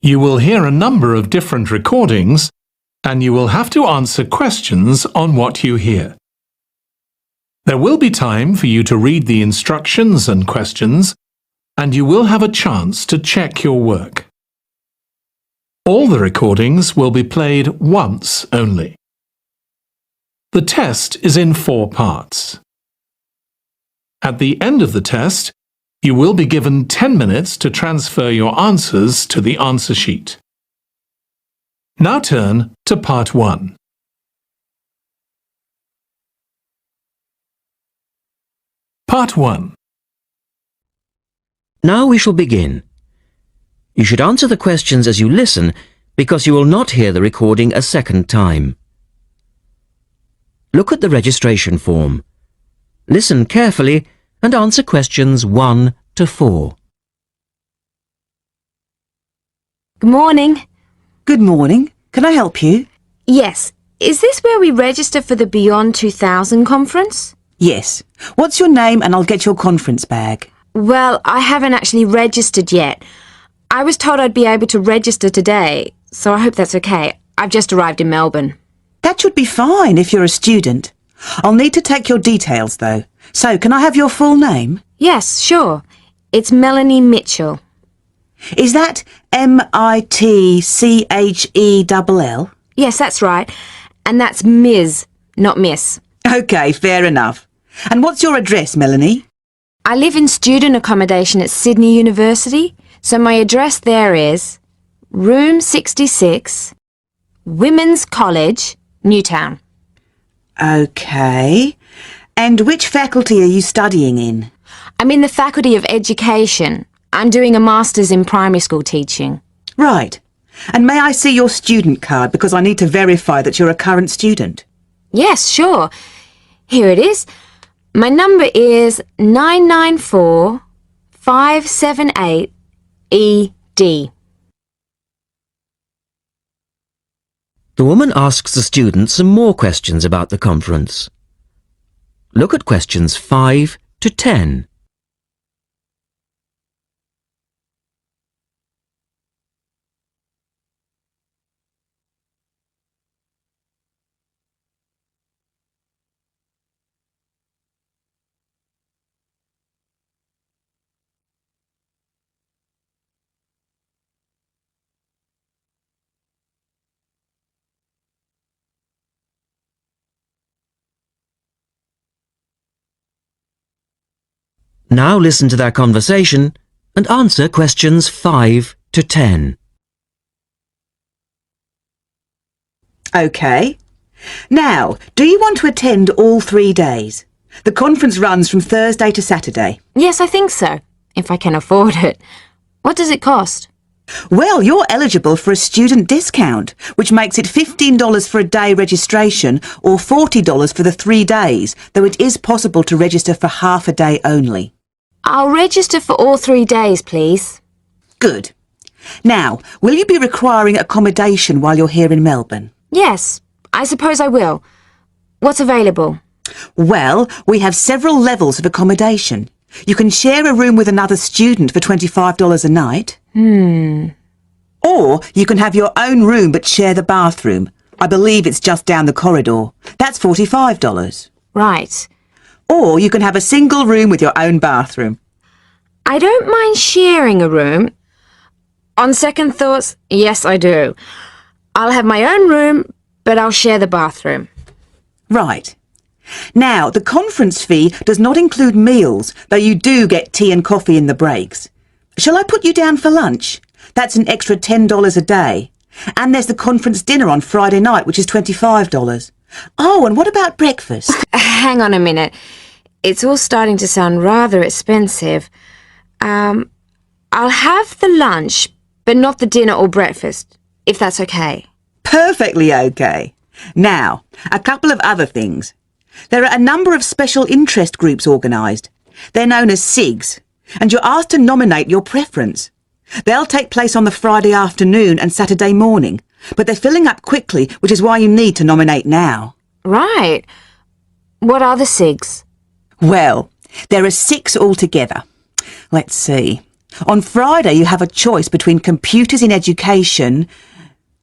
You will hear a number of different recordings, and you will have to answer questions on what you hear. There will be time for you to read the instructions and questions, and you will have a chance to check your work. All the recordings will be played once only. The test is in 4 parts. At the end of the test, you will be given 10 minutes to transfer your answers to the answer sheet. Now turn to Part 1. Part 1. Now we shall begin. You should answer the questions as you listen because you will not hear the recording a second time. Look at the registration form. Listen carefully and answer questions 1 to 4. Good morning. Good morning. Can I help you? Yes. Is this where we register for the Beyond 2000 conference? Yes. What's your name and I'll get your conference bag. Well, I haven't actually registered yet. I was told I'd be able to register today, so I hope that's okay. I've just arrived in Melbourne. That should be fine if you're a student. I'll need to take your details though. So, can I have your full name? Yes, sure. It's Melanie Mitchell. Is that M-I-T-C-H-E-L-L? Yes, that's right. And that's Ms., not Miss. OK, fair enough. And what's your address, Melanie? I live in student accommodation at Sydney University, so my address there is Room 66, Women's College, Newtown. OK. And which faculty are you studying in? I'm in the Faculty of Education. I'm doing a Master's in Primary School teaching. Right. And may I see your student card because I need to verify that you're a current student? Yes, sure. Here it is. My number is 994578ED. The woman asks the student some more questions about the conference. Look at questions 5 to 10. Now listen to their conversation and answer questions 5 to 10. OK. Now, do you want to attend all 3 days? The conference runs from Thursday to Saturday. Yes, I think so, if I can afford it. What does it cost? Well, you're eligible for a student discount, which makes it $15 for a day registration or $40 for the 3 days, though it is possible to register for half a day only. I'll register for all 3 days, please. Good. Now, will you be requiring accommodation while you're here in Melbourne? Yes, I suppose I will. What's available? Well, we have several levels of accommodation. You can share a room with another student for $25 a night. Or you can have your own room but share the bathroom. I believe it's just down the corridor. That's $45. Right. Or you can have a single room with your own bathroom. I don't mind sharing a room. On second thoughts, yes, I do. I'll have my own room, but I'll share the bathroom. Right. Now, the conference fee does not include meals, though you do get tea and coffee in the breaks. Shall I put you down for lunch? That's an extra $10 a day. And there's the conference dinner on Friday night, which is $25. Oh, and what about breakfast? Hang on a minute. It's all starting to sound rather expensive. I'll have the lunch, but not the dinner or breakfast, if that's okay. Perfectly okay. Now, a couple of other things. There are a number of special interest groups organised. They're known as SIGs, and you're asked to nominate your preference. They'll take place on the Friday afternoon and Saturday morning, but they're filling up quickly, which is why you need to nominate now. Right. What are the SIGs? Well, there are 6 altogether. Let's see. On Friday, you have a choice between computers in education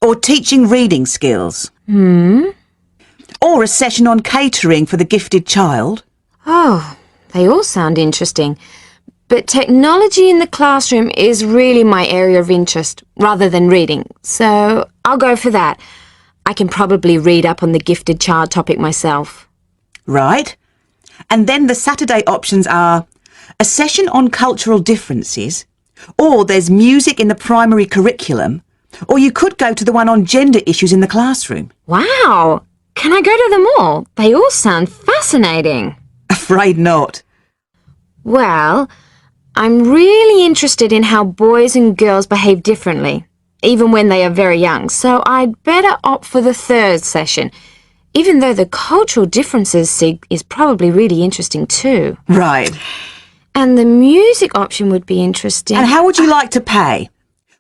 or teaching reading skills. Or a session on catering for the gifted child. Oh, they all sound interesting. But technology in the classroom is really my area of interest, rather than reading. So I'll go for that. I can probably read up on the gifted child topic myself. Right. And then the Saturday options are a session on cultural differences, or there's music in the primary curriculum, or you could go to the one on gender issues in the classroom. Wow! Can I go to them all? They all sound fascinating. Afraid not. Well, I'm really interested in how boys and girls behave differently, even when they are very young, so I'd better opt for the third session, even though the cultural differences sig is probably really interesting too. Right. And the music option would be interesting. And how would you like to pay?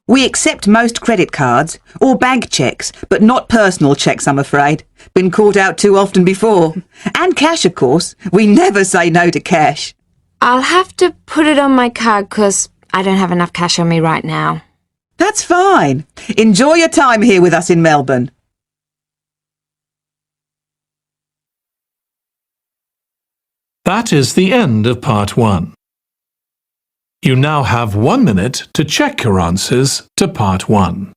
We accept most credit cards or bank cheques, but not personal cheques, I'm afraid. Been caught out too often before. And cash, of course. We never say no to cash. I'll have to put it on my card because I don't have enough cash on me right now. That's fine. Enjoy your time here with us in Melbourne. That is the end of part 1. You now have 1 minute to check your answers to part 1.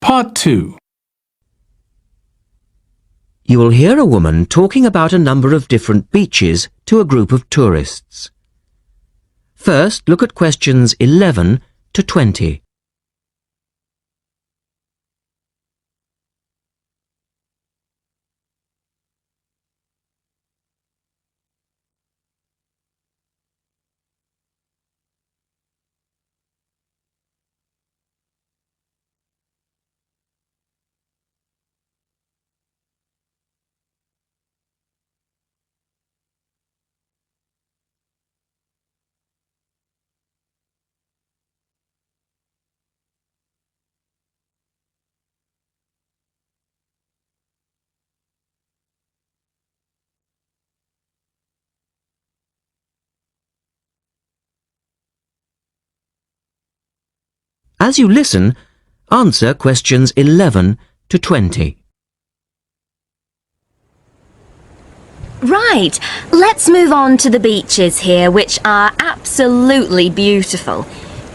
Part 2. You will hear a woman talking about a number of different beaches to a group of tourists. First, look at questions 11 to 20. As you listen, answer questions 11 to 20. Right, let's move on to the beaches here, which are absolutely beautiful.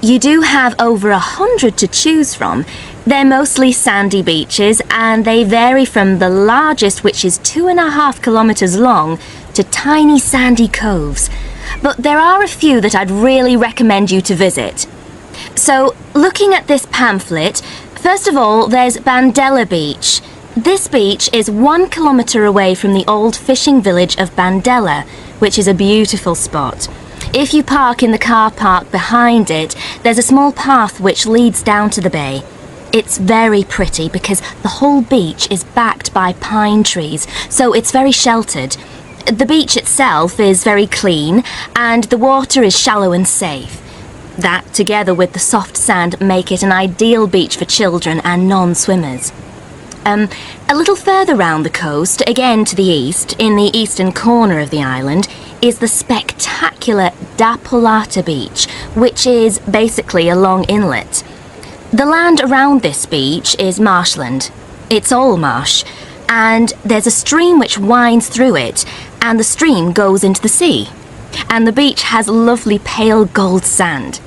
You do have over 100 to choose from. They're mostly sandy beaches and they vary from the largest, which is 2.5 kilometres long, to tiny sandy coves. But there are a few that I'd really recommend you to visit. So, looking at this pamphlet, first of all, there's Bandela Beach. This beach is 1 kilometre away from the old fishing village of Bandela, which is a beautiful spot. If you park in the car park behind it, there's a small path which leads down to the bay. It's very pretty because the whole beach is backed by pine trees, so it's very sheltered. The beach itself is very clean and the water is shallow and safe. That, together with the soft sand, make it an ideal beach for children and non-swimmers. A little further round the coast, again to the east, in the eastern corner of the island, is the spectacular Dapolata Beach, which is basically a long inlet. The land around this beach is marshland. It's all marsh, and there's a stream which winds through it, and the stream goes into the sea. And the beach has lovely pale gold sand.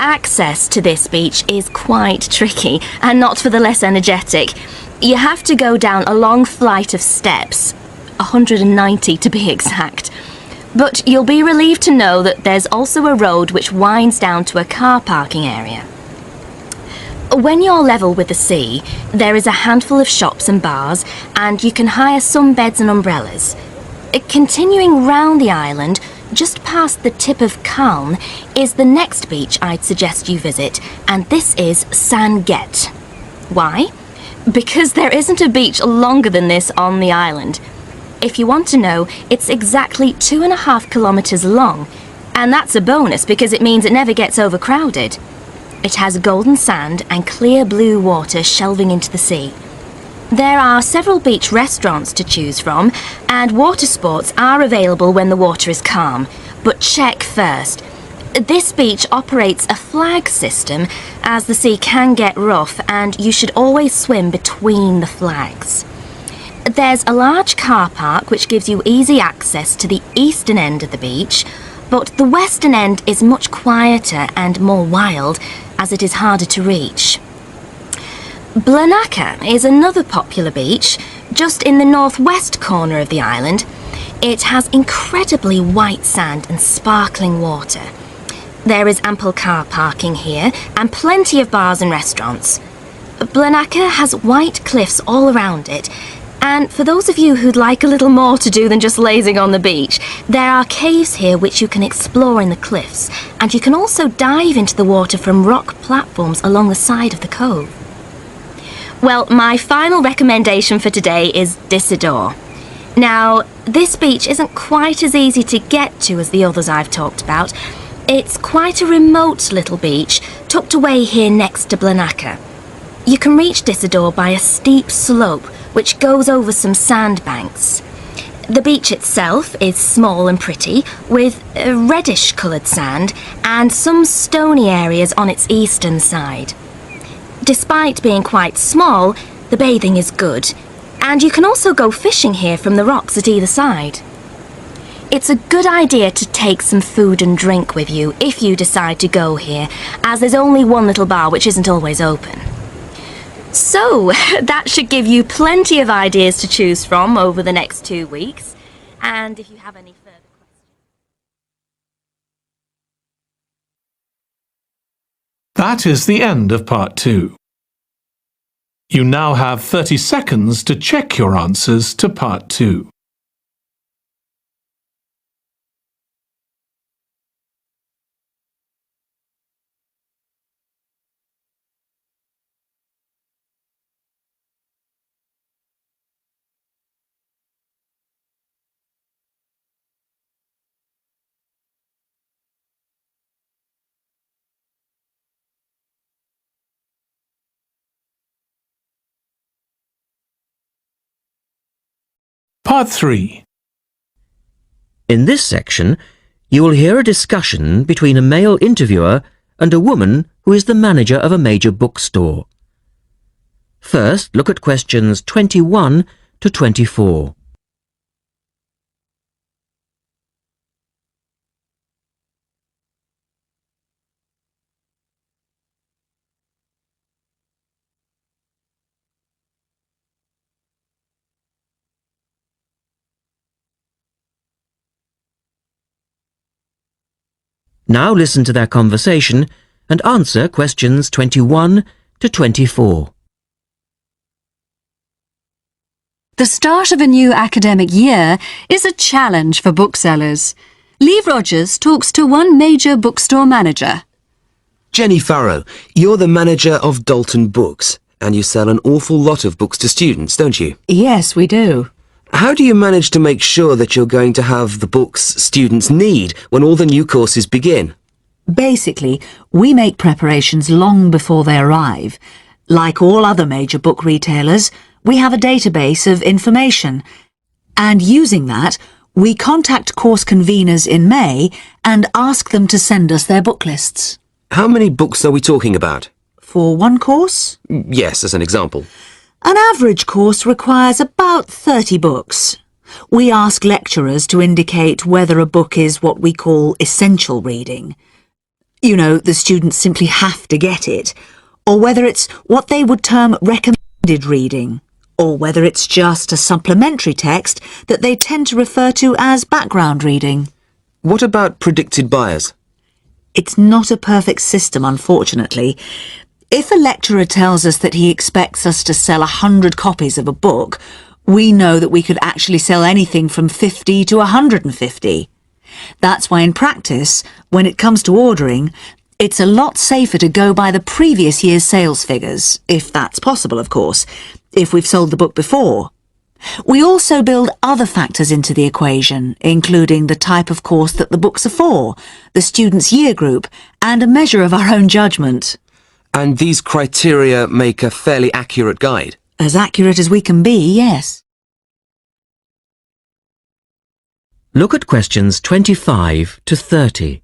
Access to this beach is quite tricky, and not for the less energetic. You have to go down a long flight of steps, 190 to be exact. But you'll be relieved to know that there's also a road which winds down to a car parking area. When you're level with the sea, there is a handful of shops and bars, and you can hire some beds and umbrellas. Continuing round the island, just past the tip of Calne, is the next beach I'd suggest you visit, and this is Sanget. Why? Because there isn't a beach longer than this on the island. If you want to know, it's exactly 2.5 kilometres long, and that's a bonus because it means it never gets overcrowded. It has golden sand and clear blue water shelving into the sea. There are several beach restaurants to choose from, and water sports are available when the water is calm. But check first. This beach operates a flag system, as the sea can get rough, and you should always swim between the flags. There's a large car park which gives you easy access to the eastern end of the beach, but the western end is much quieter and more wild, as it is harder to reach. Blanaka is another popular beach, just in the northwest corner of the island. It has incredibly white sand and sparkling water. There is ample car parking here, and plenty of bars and restaurants. Blanaka has white cliffs all around it, and for those of you who'd like a little more to do than just lazing on the beach, there are caves here which you can explore in the cliffs, and you can also dive into the water from rock platforms along the side of the cove. Well, my final recommendation for today is Disidor. Now, this beach isn't quite as easy to get to as the others I've talked about. It's quite a remote little beach, tucked away here next to Blanaka. You can reach Disidor by a steep slope which goes over some sandbanks. The beach itself is small and pretty, with reddish-coloured sand and some stony areas on its eastern side. Despite being quite small, the bathing is good, and you can also go fishing here from the rocks at either side. It's a good idea to take some food and drink with you if you decide to go here, as there's only one little bar which isn't always open. So, that should give you plenty of ideas to choose from over the next 2 weeks. And if you have any further questions... That is the end of part 2. You now have 30 seconds to check your answers to part 2. Part 3. In this section, you will hear a discussion between a male interviewer and a woman who is the manager of a major bookstore. First, look at questions 21 to 24. Now listen to their conversation and answer questions 21 to 24. The start of a new academic year is a challenge for booksellers. Lee Rogers talks to one major bookstore manager. Jenny Farrow, you're the manager of Dalton Books, and you sell an awful lot of books to students, don't you? Yes, we do. How do you manage to make sure that you're going to have the books students need when all the new courses begin? Basically, we make preparations long before they arrive. Like all other major book retailers, we have a database of information. And using that, we contact course conveners in May and ask them to send us their book lists. How many books are we talking about? For one course? Yes, as an example. An average course requires about 30 books. We ask lecturers to indicate whether a book is what we call essential reading. You know, the students simply have to get it, or whether it's what they would term recommended reading, or whether it's just a supplementary text that they tend to refer to as background reading. What about predicted buyers? It's not a perfect system, unfortunately. If a lecturer tells us that he expects us to sell 100 copies of a book, we know that we could actually sell anything from 50 to 150. That's why in practice, when it comes to ordering, it's a lot safer to go by the previous year's sales figures, if that's possible, of course, if we've sold the book before. We also build other factors into the equation, including the type of course that the books are for, the student's year group, and a measure of our own judgment. And these criteria make a fairly accurate guide. As accurate as we can be, yes. Look at questions 25 to 30.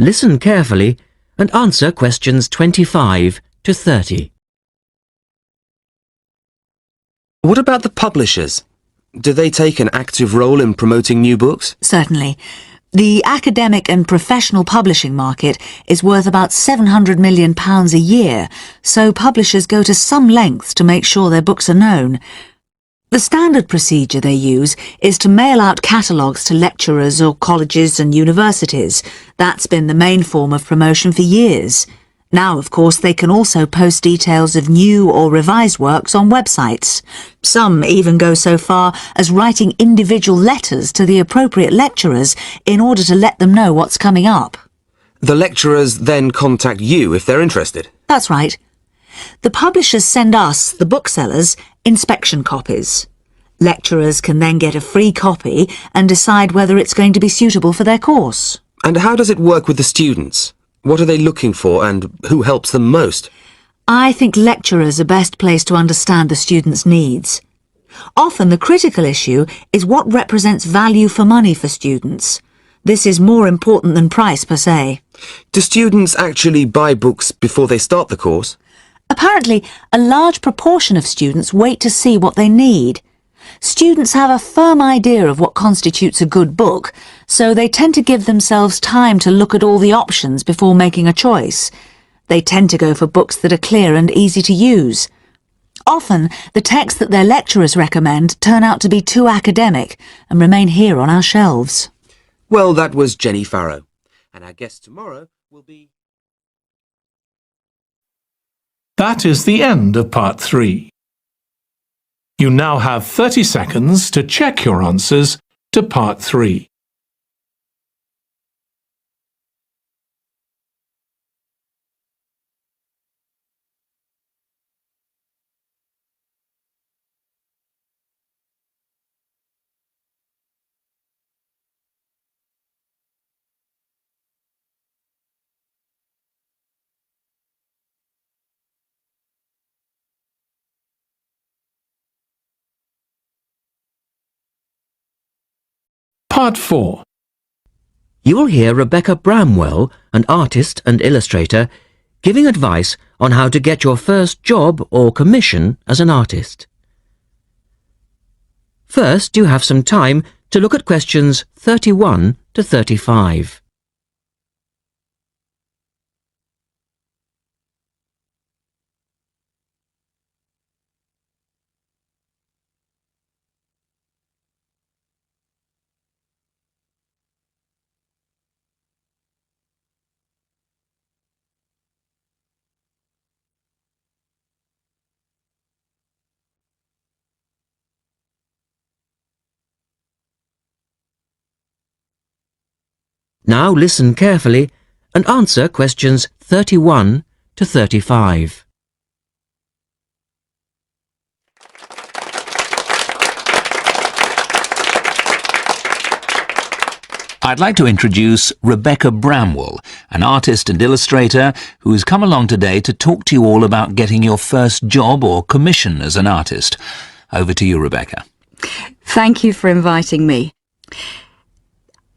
Listen carefully and answer questions 25 to 30. What about the publishers? Do they take an active role in promoting new books? Certainly. The academic and professional publishing market is worth about £700 million a year, so publishers go to some lengths to make sure their books are known. The standard procedure they use is to mail out catalogues to lecturers or colleges and universities. That's been the main form of promotion for years. Now, of course, they can also post details of new or revised works on websites. Some even go so far as writing individual letters to the appropriate lecturers in order to let them know what's coming up. The lecturers then contact you if they're interested. That's right. The publishers send us, the booksellers, inspection copies. Lecturers can then get a free copy and decide whether it's going to be suitable for their course. And how does it work with the students? What are they looking for and who helps them most? I think lecturers are best placed to understand the students' needs. Often the critical issue is what represents value for money for students. This is more important than price per se. Do students actually buy books before they start the course? Apparently, a large proportion of students wait to see what they need. Students have a firm idea of what constitutes a good book, so they tend to give themselves time to look at all the options before making a choice. They tend to go for books that are clear and easy to use. Often, the texts that their lecturers recommend turn out to be too academic and remain here on our shelves. Well, that was Jenny Farrow. And our guest tomorrow will be... That is the end of part 3. You now have 30 seconds to check your answers to part 3. Part 4. You will hear Rebecca Bramwell, an artist and illustrator, giving advice on how to get your first job or commission as an artist. First, you have some time to look at questions 31 to 35. Now listen carefully and answer questions 31 to 35. I'd like to introduce Rebecca Bramwell, an artist and illustrator who's come along today to talk to you all about getting your first job or commission as an artist. Over to you, Rebecca. Thank you for inviting me.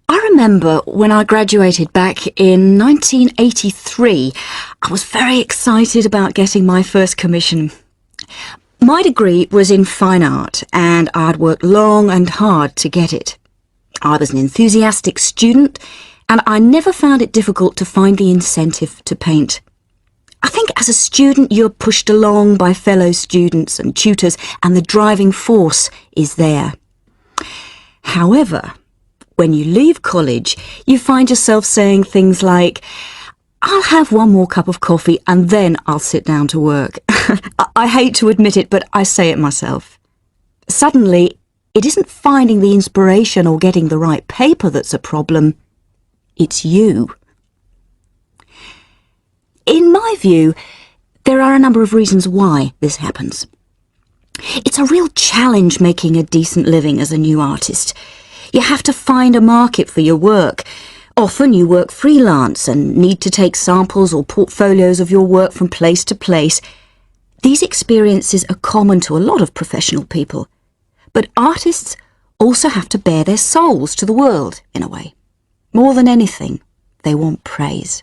I remember when I graduated back in 1983, I was very excited about getting my first commission. My degree was in fine art, and I'd worked long and hard to get it. I was an enthusiastic student, and I never found it difficult to find the incentive to paint. I think as a student you're pushed along by fellow students and tutors, and the driving force is there. However, when you leave college, you find yourself saying things like, "I'll have one more cup of coffee and then I'll sit down to work." I hate to admit it, but I say it myself. Suddenly, it isn't finding the inspiration or getting the right paper that's a problem. It's you. In my view, there are a number of reasons why this happens. It's a real challenge making a decent living as a new artist. You have to find a market for your work. Often you work freelance and need to take samples or portfolios of your work from place to place. These experiences are common to a lot of professional people. But artists also have to bare their souls to the world, in a way. More than anything, they want praise.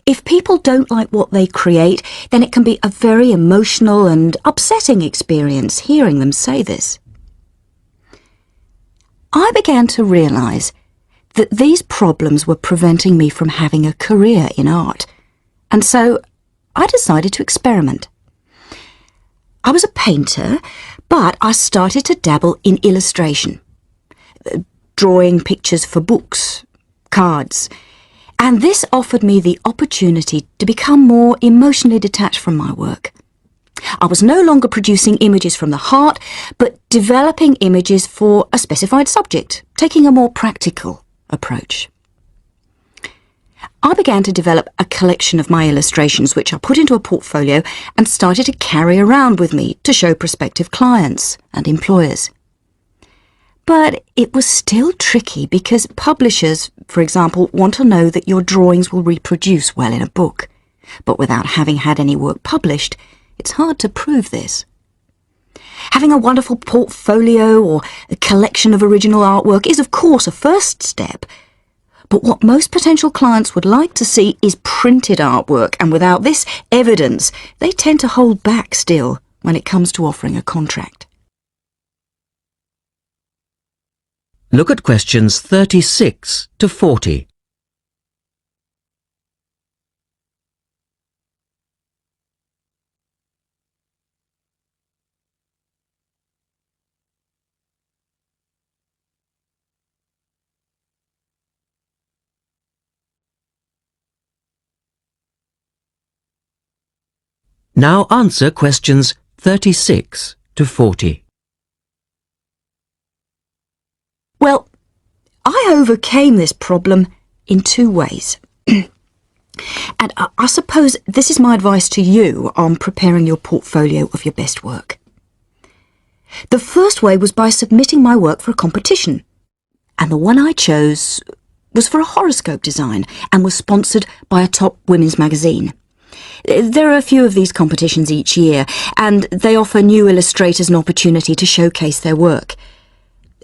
If people don't like what they create, then it can be a very emotional and upsetting experience hearing them say this. I began to realise that these problems were preventing me from having a career in art, and so I decided to experiment. I was a painter, but I started to dabble in illustration, drawing pictures for books, cards, and this offered me the opportunity to become more emotionally detached from my work. I was no longer producing images from the heart, but developing images for a specified subject, taking a more practical approach. I began to develop a collection of my illustrations, which I put into a portfolio and started to carry around with me to show prospective clients and employers. But it was still tricky because publishers, for example, want to know that your drawings will reproduce well in a book. But without having had any work published, it's hard to prove this. Having a wonderful portfolio or a collection of original artwork is, of course, a first step. But what most potential clients would like to see is printed artwork, and without this evidence, they tend to hold back still when it comes to offering a contract. Look at questions 36 to 40. Now answer questions 36 to 40. Well, I overcame this problem in two ways. And I suppose this is my advice to you on preparing your portfolio of your best work. The first way was by submitting my work for a competition. And the one I chose was for a horoscope design and was sponsored by a top women's magazine. There are a few of these competitions each year, and they offer new illustrators an opportunity to showcase their work.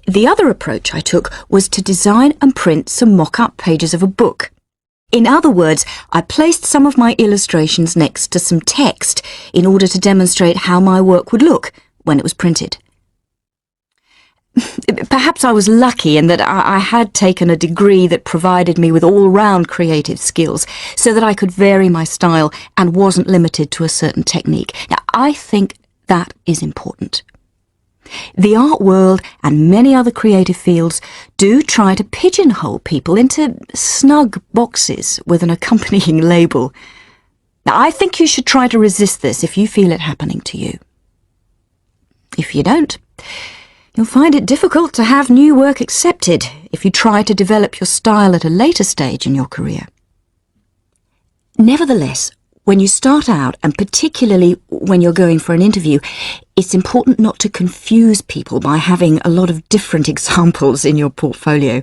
The other approach I took was to design and print some mock-up pages of a book. In other words, I placed some of my illustrations next to some text in order to demonstrate how my work would look when it was printed. Perhaps I was lucky in that I had taken a degree that provided me with all-round creative skills so that I could vary my style and wasn't limited to a certain technique. Now, I think that is important. The art world and many other creative fields do try to pigeonhole people into snug boxes with an accompanying label. Now, I think you should try to resist this if you feel it happening to you. If you don't, you'll find it difficult to have new work accepted if you try to develop your style at a later stage in your career. Nevertheless, when you start out, and particularly when you're going for an interview, it's important not to confuse people by having a lot of different examples in your portfolio.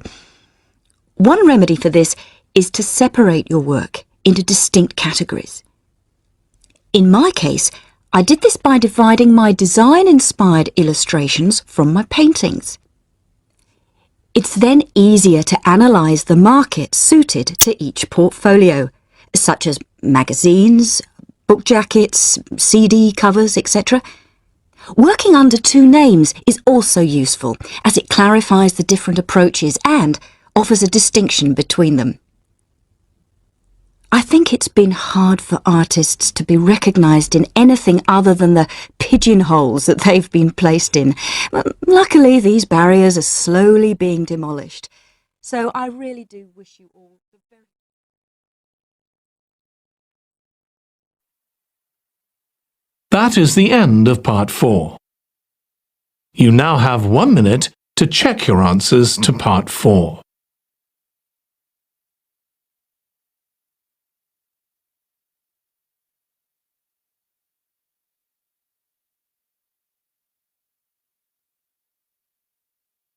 One remedy for this is to separate your work into distinct categories. In my case, I did this by dividing my design-inspired illustrations from my paintings. It's then easier to analyse the market suited to each portfolio, such as magazines, book jackets, CD covers, etc. Working under two names is also useful, as it clarifies the different approaches and offers a distinction between them. I think it's been hard for artists to be recognised in anything other than the pigeonholes that they've been placed in. But luckily, these barriers are slowly being demolished. So I really do wish you all the very... That is the end of part 4. You now have 1 minute to check your answers to part 4.